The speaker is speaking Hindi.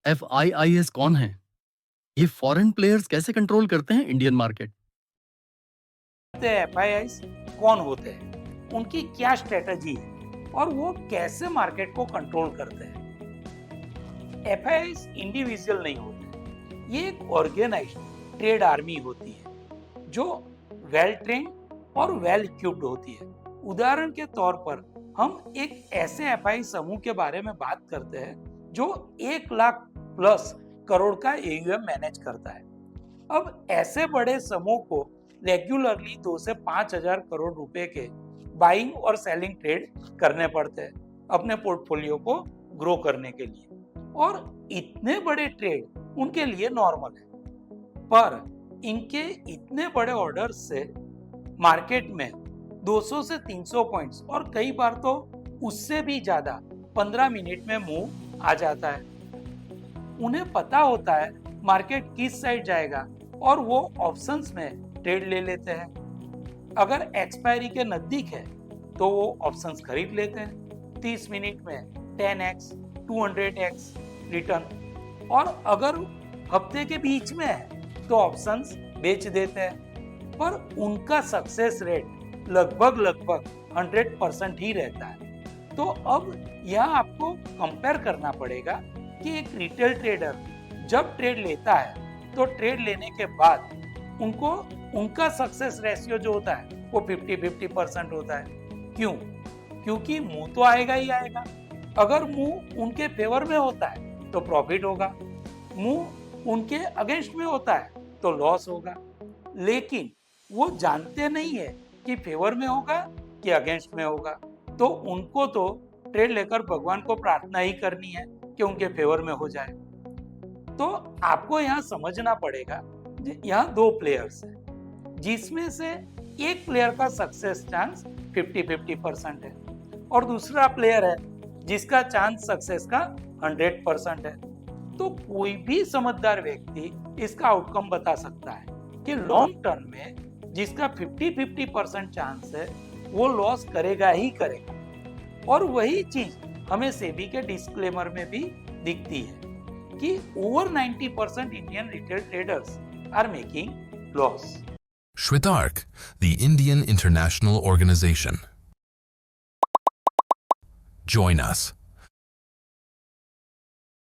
FIIs कौन है? ये फॉरेन प्लेयर्स कैसे कंट्रोल करते हैं इंडियन मार्केट? एफआईआईज कौन होते हैं, उनकी क्या स्ट्रेटजी है और वो कैसे मार्केट को कंट्रोल करते हैं। एफआईआईज इंडिविजुअल नहीं होते, ये एक ऑर्गेनाइज्ड ट्रेड आर्मी होती है जो वेल ट्रेन और वेल इक्विप्ड होती है। उदाहरण के तौर पर हम एक ऐसे एफआई समूह के बारे में बात करते हैं जो 1 लाख प्लस करोड़ का एयूएम मैनेज करता है। अब ऐसे बड़े समूह को रेगुलरली 2 से 5 हजार करोड़ रुपए के बाइंग और सेलिंग ट्रेड करने पड़ते हैं अपने पोर्टफोलियो को ग्रो करने के लिए, और इतने बड़े ट्रेड उनके लिए नॉर्मल है। पर इनके इतने बड़े ऑर्डर्स से मार्केट में 200 से 300 पॉइंट्स और कई बार तो उससे भी ज्यादा 15 मिनट में मूव आ जाता है। उन्हें पता होता है मार्केट किस साइड जाएगा और वो ऑप्शंस में ट्रेड ले लेते हैं। अगर एक्सपायरी के नजदीक है तो वो ऑप्शंस खरीद लेते हैं 30 मिनट में 10x 200x रिटर्न, और अगर हफ्ते के बीच में है तो ऑप्शंस बेच देते हैं। पर उनका सक्सेस रेट लगभग 100% ही रहता है। तो अब यहाँ आपको कंपेयर करना पड़ेगा कि एक रिटेल ट्रेडर जब ट्रेड लेता है तो ट्रेड लेने के बाद उनको उनका सक्सेस रेशियो जो होता है वो 50-50% होता है। क्यों? क्योंकि मुंह तो आएगा ही आएगा। अगर मुंह उनके फेवर में होता है तो प्रॉफिट होगा, मुंह उनके अगेंस्ट में होता है तो लॉस होगा। लेकिन वो जानते नहीं है कि फेवर में होगा कि अगेंस्ट में होगा, तो उनको तो ट्रेड लेकर भगवान को प्रार्थना ही करनी है कि उनके फेवर में हो जाए। तो आपको यहाँ समझना पड़ेगा, यहाँ 2 प्लेयर्स हैं जिसमें से एक प्लेयर का सक्सेस चांस 50-50% है और दूसरा प्लेयर है जिसका चांस सक्सेस का 100% है। तो कोई भी समझदार व्यक्ति इसका आउटकम बता सकता है कि लॉन्ग टर्म में जिसका 50-50% चांस है वो लॉस करेगा ही करेगा। और वही चीज हमें सेबी के डिस्क्लेमर में भी दिखती है कि over 90% Indian retail traders are making loss. Shwetark, the Indian International Organization. Join us